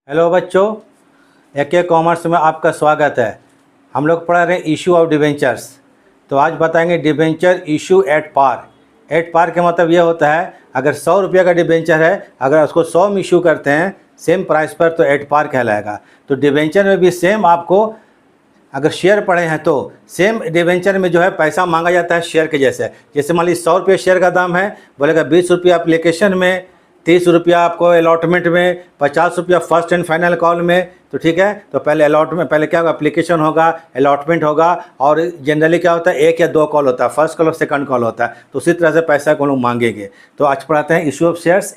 Hello बच्चों, AK commerce में आपका स्वागत है। हम लोग पढ़ा रहे हैं इशू ऑफ डिबेंचर्स। तो आज बताएंगे debenture issue at par. At par का मतलब ये होता है अगर 100 रुपये का डिबेंचर है, अगर उसको 100 में इशू करते हैं सेम प्राइस पर तो एट पार कहलाएगा। तो डिबेंचर में भी सेम आपको अगर शेयर पड़े हैं तो सेम डिबेंचर में जो है पैसा मांगा जाता है शेयर के जैसे मान लीजिए 100 रुपये शेयर का दाम है, बोलेगा 20 रुपये एप्लीकेशन में, 30 रुपया आपको अलॉटमेंट में, 50 रुपया फर्स्ट एंड फाइनल कॉल में। तो ठीक है, तो पहले अलॉटमेंट, पहले क्या होगा, एप्लीकेशन होगा, अलॉटमेंट होगा, और जनरली क्या होता है 1 या 2 कॉल होता है, फर्स्ट कॉल और सेकंड कॉल होता है। तो उसी तरह से पैसा को लोग मांगेंगे। तो आज पढ़ाते हैं issue of shares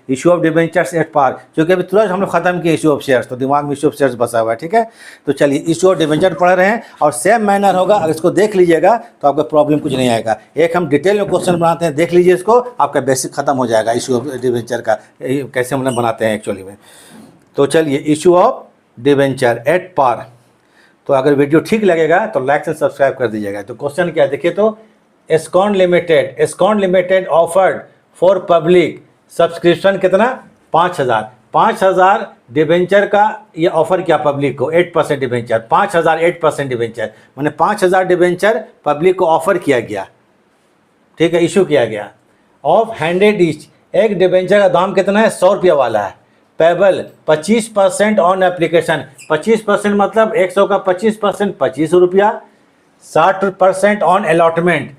issue of debentures at par, क्योंकि अभी तुरंत हम लोग खत्म किए इशू ऑफ शेयर्स, तो दिमाग में इशू ऑफ शेयर्स बसा हुआ है। ठीक है, तो चलिए इशू ऑफ डिबेंचर पढ़ रहे हैं और सेम मैनर होगा। अगर इसको देख लीजिएगा तो आपका प्रॉब्लम कुछ नहीं आएगा। एक हम डिटेल में क्वेश्चन बनाते हैं, देख लीजिए इसको, आपका बेसिक खत्म हो जाएगा इशू ऑफ डिबेंचर का कैसे हम बनाते हैं एक्चुअली में। तो चलिए issue of debenture at par. तो अगर वीडियो ठीक लगेगा तो लाइक से सब्सक्राइब कर दीजिएगा। तो क्वेश्चन क्या है देखिए, तो Escon limited offered for public subscription कितना 5,000 डिबेंचर का ये ऑफर किया पब्लिक को 8% डिबेंचर, 5,000 8% डिबेंचर, मैंने 5,000 डिबेंचर पब्लिक को ऑफर किया गया। ठीक है, इशू किया गया ऑफ 100 ईच। एक डिबेंचर का दाम कितना है, 100 रुपया वाला है। पेबल 25% ऑन एप्लीकेशन, 25% मतलब 100 का 25% 25 रुपया। 60% ऑन अलॉटमेंट,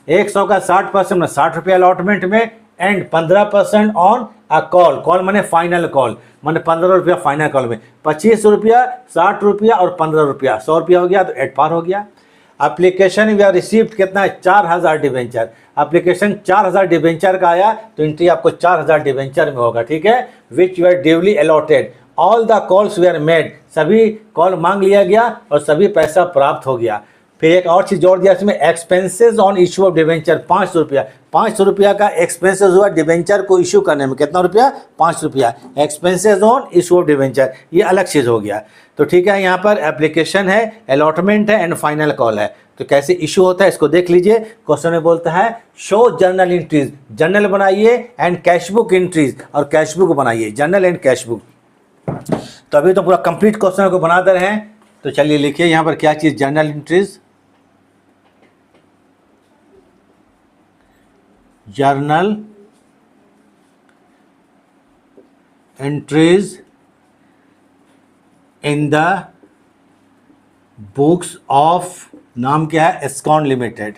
100 का 60% में 60 रुपया अलॉटमेंट में। एंड 15% ऑन अ कॉल मैंने फाइनल कॉल, मैंने 15 रुपया फाइनल कॉल में। 25 रुपया, 60 रुपया और 15 रुपया, 100 रुपया हो गया, तो एट पार हो गया। एप्लीकेशन वी आर रिसीव्ड कितना है, 4,000 डिबेंचर। एप्लीकेशन 4,000 डिबेंचर का आया तो एंट्री आपको 4,000 डिबेंचर में होगा। ठीक है, which your duly allotted, all the calls we are made, सभी कॉल मांग लिया गया और सभी पैसा प्राप्त हो गया। फिर एक और चीज़ जोड़ दिया इसमें, expenses on issue of debenture 500 रुपया। 500 रुपया का एक्सपेंसेस हुआ डिबेंचर को इशू करने में, कितना रुपया, 5 रुपया। Expenses on issue of debenture ये अलग चीज़ हो गया। तो ठीक है, यहाँ पर एप्लीकेशन है, अलॉटमेंट है एंड फाइनल कॉल है। तो कैसे इशू होता है इसको देख लीजिए। क्वेश्चन में बोलता है शो जर्नल एंट्रीज, जर्नल बनाइए एंड कैशबुक एंट्रीज, और कैशबुक बनाइए, जर्नल एंड कैशबुक। तो अभी तो पूरा कंप्लीट क्वेश्चन को बना दे रहे हैं। तो चलिए लिखिए यहाँ पर क्या चीज़, journal entries, journal entries in the books of, नाम क्या है, एस्कॉन लिमिटेड,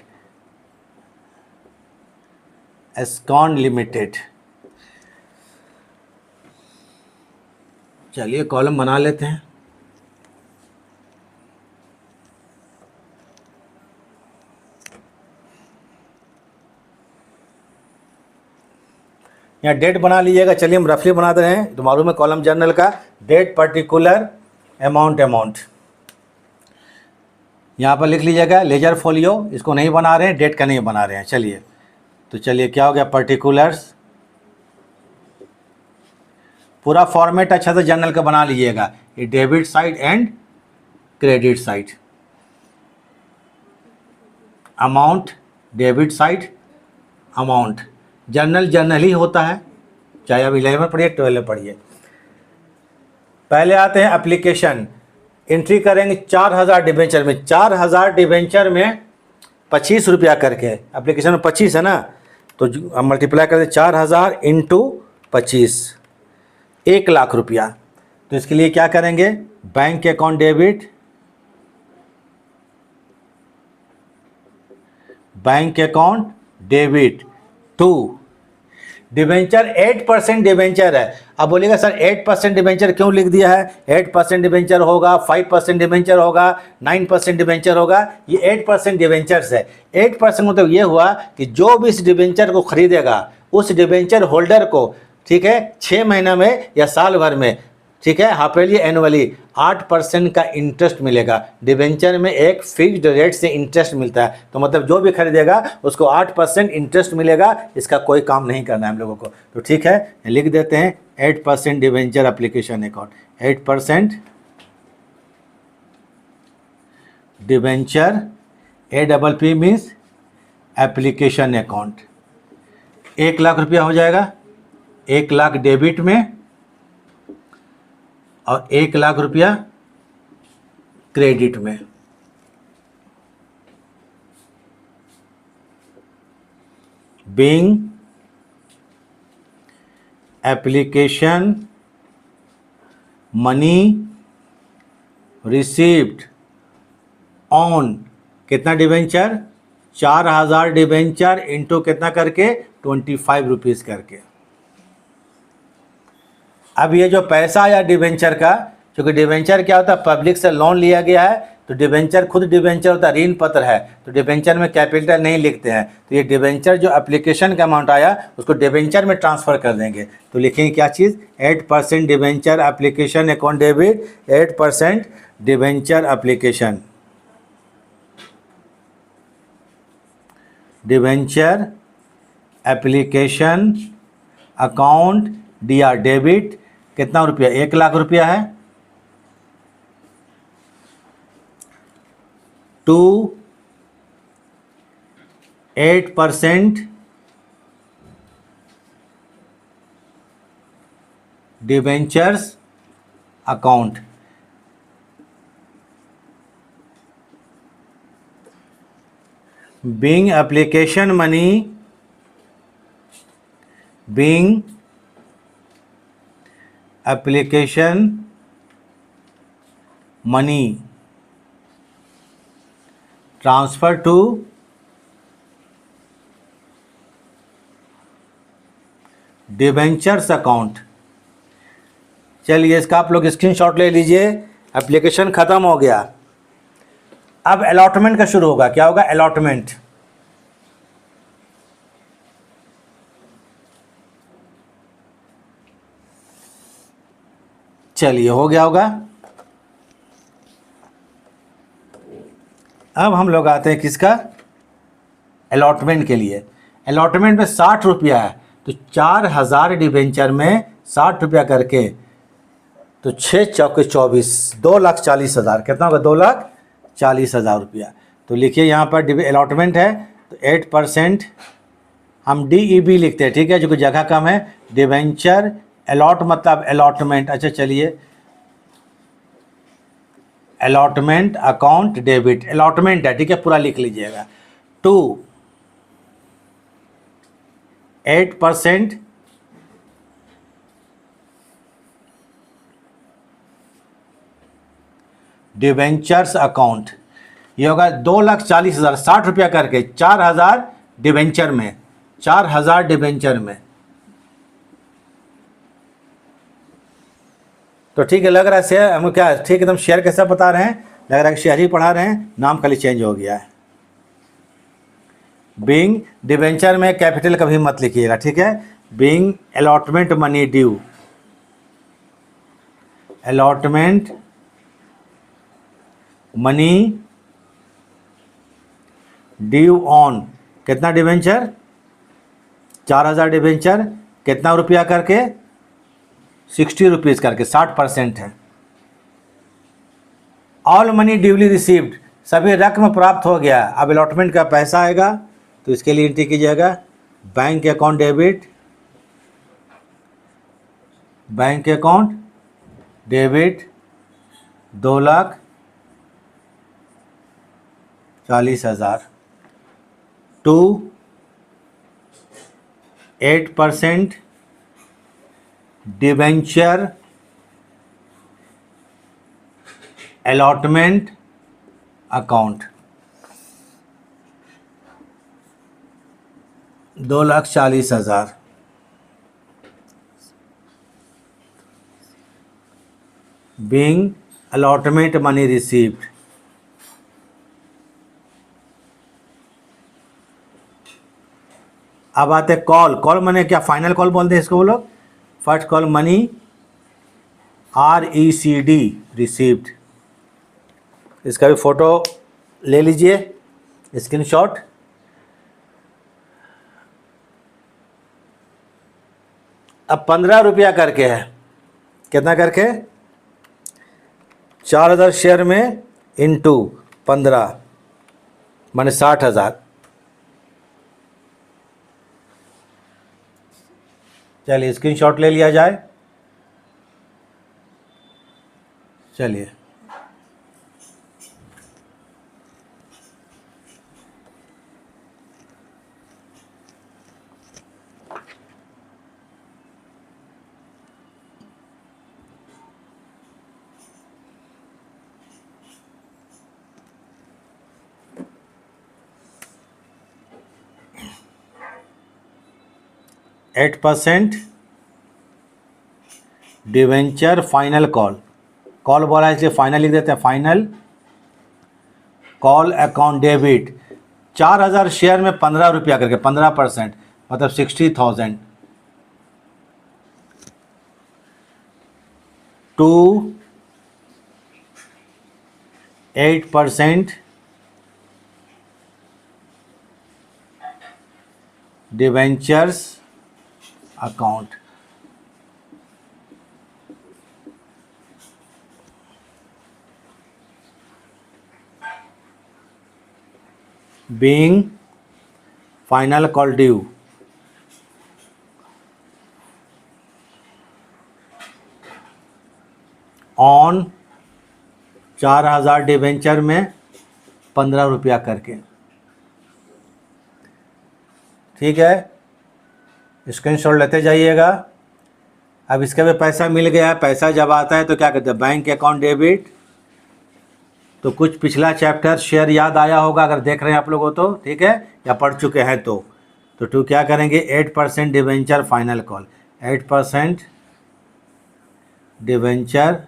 एस्कॉन लिमिटेड। चलिए कॉलम बना लेते हैं। यहाँ डेट बना लीजिएगा। चलिए हम रफली बना दे रहे हैं, तो मालूम है कॉलम जर्नल का डेट, पर्टिकुलर, अमाउंट। यहाँ पर लिख लीजिएगा लेजर फोलियो, इसको नहीं बना रहे हैं, डेट का नहीं बना रहे हैं। चलिए, तो चलिए क्या हो गया, पर्टिकुलर्स, पूरा फॉर्मेट अच्छा से जर्नल का बना लीजिएगा। ये debit side and credit side, amount debit side, amount. Journal ही होता है, चाहे अब 11 पढ़िए 12 पढ़िए। पहले आते हैं एप्लीकेशन, एंट्री करेंगे 4,000 डिबेंचर में, 4,000 डिबेंचर में 25 रुपया करके, एप्लीकेशन में 25 है ना, तो हम मल्टीप्लाई करते 4,000 इंटू 25, 1,00,000 रुपया। तो इसके लिए क्या करेंगे, bank account debit, bank account debit to debenture 8% debenture है। अब बोलिएगा सर 8% डिबेंचर क्यों लिख दिया है, 8% डिबेंचर होगा, 5% डिबेंचर होगा, 9% डिबेंचर होगा, ये 8% डिबेंचर्स है। 8% मतलब ये हुआ कि जो भी इस डिबेंचर को खरीदेगा उस डिबेंचर होल्डर को, ठीक है, 6 महीना में या साल भर में, ठीक है, हाफेली एनुअली 8% का इंटरेस्ट मिलेगा। डिबेंचर में एक फिक्स्ड रेट से इंटरेस्ट मिलता है, तो मतलब जो भी खरीदेगा उसको 8% इंटरेस्ट मिलेगा। इसका कोई काम नहीं करना है हम लोगों को। तो ठीक है, लिख देते हैं 8% debenture application account, 8% debenture, APP means application account. 1,00,000 रुपया हो जाएगा, 1,00,000 डेबिट में और 1,00,000 रुपया क्रेडिट में। Being application money received on कितना डिवेंचर, 4,000 डिवेंचर इंटू कितना करके 25 रुपीज़ करके। अब ये जो पैसा आया डिवेंचर का, क्योंकि डिवेंचर क्या होता है, पब्लिक से लोन लिया गया है, तो डिवेंचर खुद डिवेंचर होता है, ऋण पत्र है, तो डिवेंचर में कैपिटल नहीं लिखते हैं, तो ये डिवेंचर जो एप्लीकेशन का अमाउंट आया उसको डिवेंचर में ट्रांसफ़र कर देंगे। तो लिखेंगे क्या चीज़, 8% debenture application account debit, 8% debenture application, debenture application account DR debit कितना रुपया, 1,00,000 रुपया है, to 8% debentures account. Being application money, being application money transfer to debentures account. चलिए इसका आप लोग स्क्रीनशॉट ले लीजिए। एप्लीकेशन ख़त्म हो गया, अब अलॉटमेंट का शुरू होगा। क्या होगा, अलॉटमेंट। चलिए हो गया होगा। अब हम लोग आते हैं किसका, अलॉटमेंट के लिए। अलॉटमेंट में 60 रुपया है, तो 4,000 डिवेंचर में 60 रुपया करके, तो 6 चौके 24, 2,40,000। कितना होगा, 2,40,000 रुपया। तो लिखिए यहाँ पर अलॉटमेंट है, तो 8% हम DEB लिखते हैं, ठीक है, जो कि जगह कम है। डिवेंचर अलॉट मतलब अलॉटमेंट। अच्छा चलिए, अलॉटमेंट अकाउंट डेबिट, अलॉटमेंट है, ठीक है, पूरा लिख लीजिएगा। टू 8% डिवेंचर्स अकाउंट, ये होगा 2,40,000, 60 रुपया करके, 4,000 डिवेंचर में, 4,000 डिवेंचर में। तो ठीक है, लग रहा है शेयर हम क्या, ठीक एकदम शेयर कैसा बता रहे हैं, लग रहा है कि शेयर ही पढ़ा रहे हैं, नाम खाली चेंज हो गया है। बीइंग डिवेंचर में कैपिटल कभी मत लिखिएगा, ठीक है। Being allotment money due, allotment money due on कितना डिवेंचर, 4,000 डिवेंचर, कितना रुपया करके, 60 रुपीज़ करके, 60% है। ऑल मनी ड्यूली रिसीव्ड, सभी रकम प्राप्त हो गया। अब अलॉटमेंट का पैसा आएगा, तो इसके लिए एंट्री कीजिएगा, bank account debit, bank account debit 2,40,000 to 8% debenture allotment account, 2,40,000। Being allotment money received, अब आते हैं कॉल। कॉल मनी क्या, फाइनल कॉल बोलते हैं इसको वो लोग। First call money RECD received, इसका भी फोटो ले लीजिए स्क्रीनशॉट। अब 15 रुपया करके है, कितना करके, 4,000 शेयर में इंटू 15 माने 60,000। चलिए स्क्रीनशॉट ले लिया जाए। चलिए eight % debenture final call, call बोला है इसलिए फाइनल लिख देते हैं, final call account debit 4000 share में 15 रुपया करके 15% मतलब 60,000 to 8% debentures account, being final call due on 4000 debenture में 15 रुपया करके। ठीक है, स्क्रीनशॉट लेते जाइएगा। अब इसके में पैसा मिल गया है, पैसा जब आता है तो क्या कहते हैं, बैंक अकाउंट डेबिट। तो कुछ पिछला चैप्टर शेयर याद आया होगा अगर देख रहे हैं आप लोगों तो, ठीक है, या पढ़ चुके हैं तो टू क्या करेंगे, 8% debenture final call, 8% debenture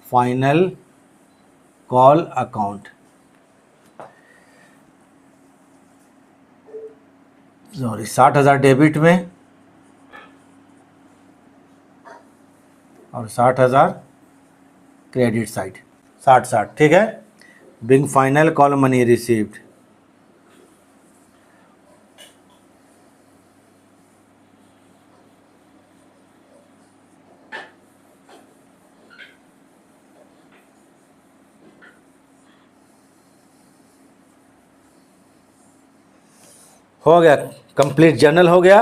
final call account, sorry 60,000 debit में और 60,000 क्रेडिट साइड, 60-60, ठीक है। Being final call money received, हो गया कंप्लीट, जर्नल हो गया।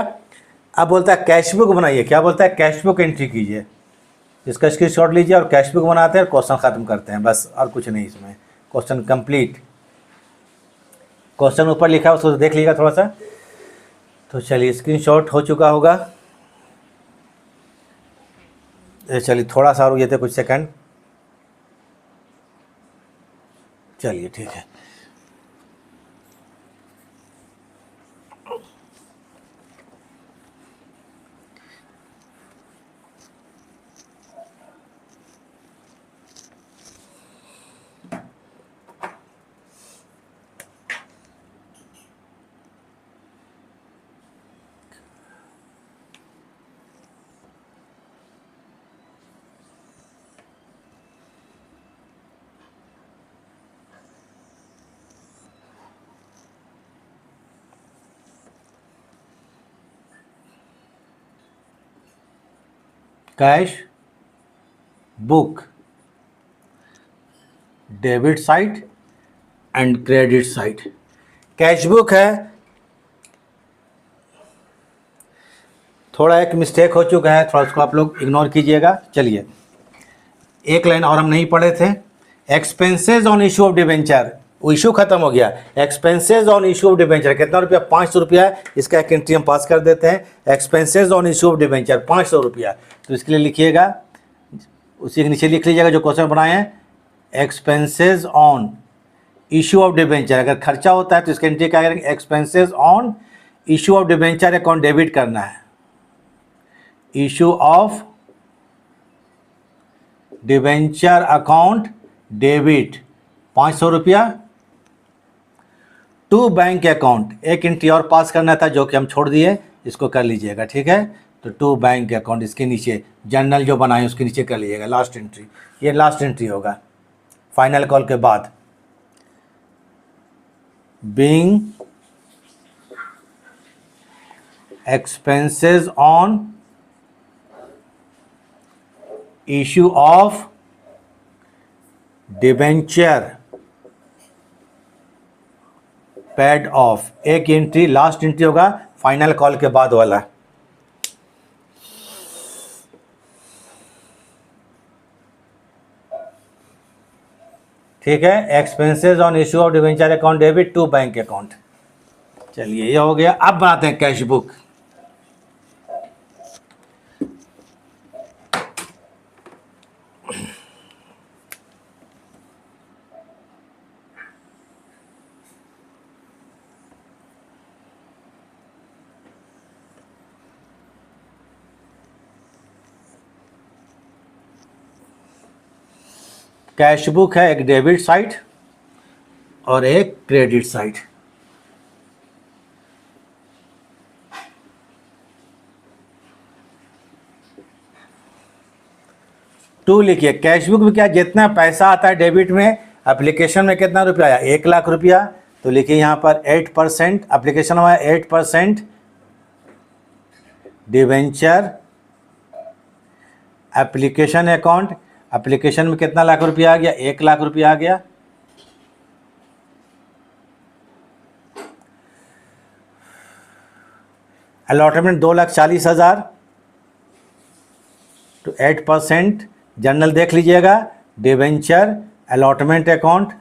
अब बोलता है कैश बुक बनाइए, क्या बोलता है, कैश बुक एंट्री कीजिए। इसका स्क्रीनशॉट लीजिए और कैश बुक बनाते हैं और क्वेश्चन ख़त्म करते हैं, बस और कुछ नहीं इसमें। क्वेश्चन कंप्लीट, क्वेश्चन ऊपर लिखा है उसको देख लीजिएगा थोड़ा सा। तो चलिए स्क्रीनशॉट हो चुका होगा, चलिए थोड़ा सा रुकिए थे कुछ सेकंड, चलिए ठीक है। Cash book debit side and credit side. Cash book है, थोड़ा एक मिस्टेक हो चुका है, थोड़ा उसको आप लोग इग्नोर कीजिएगा। चलिए एक लाइन और हम नहीं पढ़े थे, expenses on issue of debenture, वो इशू खत्म हो गया। Expenses on issue of debenture कितना रुपया, 500 रुपया, इसका एक एंट्री हम पास कर देते हैं। Expenses on issue of debenture 500 रुपया, तो इसके लिए लिखिएगा, उसी के नीचे लिख लीजिएगा जो क्वेश्चन बनाए हैं, expenses on issue of debenture. अगर खर्चा होता है तो इसका एंट्री क्या करेंगे, expenses on issue of debenture account debit करना है, issue of debenture account debit 500 रुपया टू बैंक अकाउंट, एक एंट्री और पास करना था जो कि हम छोड़ दिए, इसको कर लीजिएगा, ठीक है। तो टू बैंक अकाउंट, इसके नीचे जर्नल जो बनाए उसके नीचे कर लीजिएगा लास्ट एंट्री, ये लास्ट एंट्री होगा फाइनल कॉल के बाद। Being expenses on issue of debenture paid off, एक एंट्री लास्ट एंट्री होगा फाइनल कॉल के बाद वाला। ठीक है। Expenses on issue of debenture account debit to bank account. चलिए ये हो गया। अब बनाते हैं कैश बुक। कैश बुक है एक डेबिट साइड और एक क्रेडिट साइड। टू लिखिए। कैश बुक में क्या जितना पैसा आता है डेबिट में, एप्लीकेशन में कितना रुपया आया 1 लाख रुपया, तो लिखिए यहाँ पर 8%। एप्लीकेशन हुआ 8% डिवेंचर एप्लीकेशन अकाउंट। एप्लीकेशन में कितना लाख रुपया आ गया 1 लाख रुपया आ गया। अलॉटमेंट 2,40,000 तो 8%। जनरल देख लीजिएगा डिवेंचर अलॉटमेंट अकाउंट,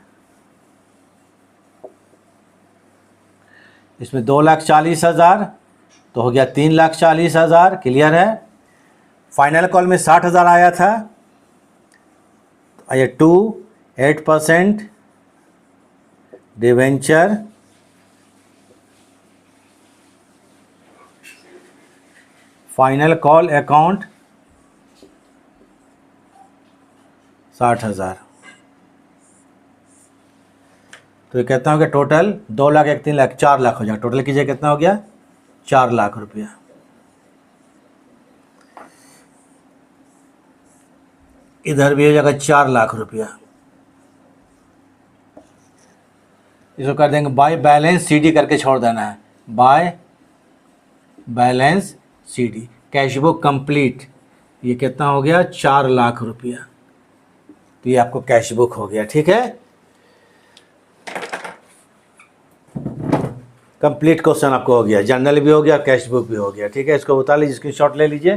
इसमें 2,40,000 तो हो गया 3,40,000। क्लियर है। फाइनल कॉल में 60,000 आया था। ये 8% डिवेंचर फाइनल कॉल अकाउंट 60,000। तो ये कितना हो गया टोटल 2 लाख 1 3 लाख 4 लाख हो जाएगा। टोटल कीजिए कितना हो गया 4 लाख रुपया। इधर भी हो जाएगा 4 लाख रुपया। इसको कर देंगे बाय बैलेंस सीडी करके छोड़ देना है। By balance CD cash book complete. ये कितना हो गया 4 लाख रुपया। तो ये आपको कैश बुक हो गया। ठीक है। कंप्लीट क्वेश्चन आपको हो गया। जर्नल भी हो गया, कैश बुक भी हो गया। ठीक है। इसको उतार लीजिए, स्क्रीनशॉट ले लीजिए,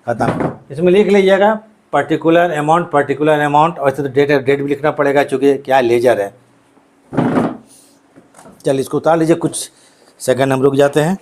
खत्म। इसमें लिख लीजिएगा पर्टिकुलर अमाउंट और ऐसे तो डेट भी लिखना पड़ेगा चूँकि क्या लेजर है। चलिए इसको उतार लीजिए, कुछ सेकंड हम रुक जाते हैं।